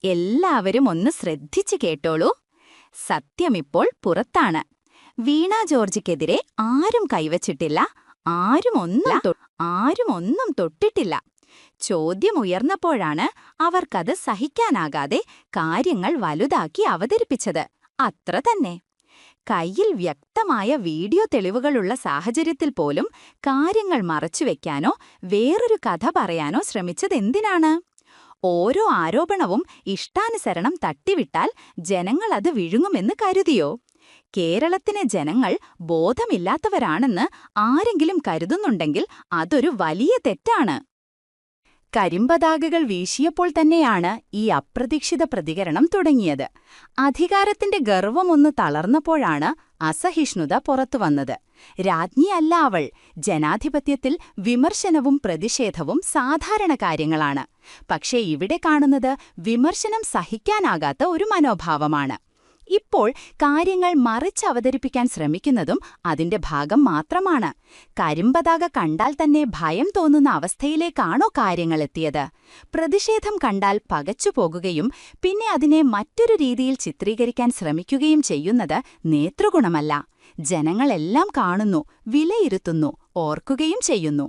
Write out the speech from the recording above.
എല്ലാവരും ഒന്ന് ശ്രദ്ധിച്ചു കേട്ടോളൂ. സത്യമിപ്പോൾ പുറത്താണ്. വീണ ജോർജിക്കെതിരെ ആരും കൈവച്ചിട്ടില്ല, ആരും ഒന്നും തൊട്ടിട്ടില്ല. ചോദ്യമുയർന്നപ്പോഴാണ് അവർക്കത് സഹിക്കാനാകാതെ കാര്യങ്ങൾ വലുതാക്കി അവതരിപ്പിച്ചത്. അത്ര തന്നെ. കയ്യിൽ വ്യക്തമായ വീഡിയോ തെളിവുകളുള്ള സാഹചര്യത്തിൽ പോലും കാര്യങ്ങൾ മറച്ചുവെക്കാനോ വേറൊരു കഥ പറയാനോ ശ്രമിച്ചതെന്തിനാണ്? ഓരോ ആരോപണവും ഇഷ്ടാനുസരണം തട്ടിവിട്ടാൽ ജനങ്ങൾ അത് വിഴുങ്ങുമെന്ന് കരുതിയോ? കേരളത്തിലെ ജനങ്ങൾ ബോധമില്ലാത്തവരാണെന്ന് ആരെങ്കിലും കരുതുന്നുണ്ടെങ്കിൽ അതൊരു വലിയ തെറ്റാണ്. കരിമ്പതാകകൾ വീശിയപ്പോൾ തന്നെയാണ് ഈ അപ്രതീക്ഷിത പ്രതികരണം തുടങ്ങിയത്. അധികാരത്തിന്റെ ഗർവമൊന്ന് തളർന്നപ്പോഴാണ് അസഹിഷ്ണുത പുറത്തുവന്നത്. രാജ്ഞിയല്ല അവൾ. ജനാധിപത്യത്തിൽ വിമർശനവും പ്രതിഷേധവും സാധാരണ കാര്യങ്ങളാണ്. പക്ഷേ ഇവിടെ കാണുന്നത് വിമർശനം സഹിക്കാനാകാത്ത ഒരു മനോഭാവമാണ്. ഇപ്പോൾ കാര്യങ്ങൾ മറിച്ചവതരിപ്പിക്കാൻ ശ്രമിക്കുന്നതും അതിന്റെ ഭാഗം മാത്രമാണ്. കരിമ്പതാക കണ്ടാൽ തന്നെ ഭയം തോന്നുന്ന അവസ്ഥയിലേക്കാണോ കാര്യങ്ങളെത്തിയത്? പ്രതിഷേധം കണ്ടാൽ പകച്ചുപോകുകയും പിന്നെ അതിനെ മറ്റൊരു രീതിയിൽ ചിത്രീകരിക്കാൻ ശ്രമിക്കുകയും ചെയ്യുന്നത് നേതൃഗുണമല്ല. ജനങ്ങളെല്ലാം കാണുന്നു, വിലയിരുത്തുന്നു, ഓർക്കുകയും ചെയ്യുന്നു.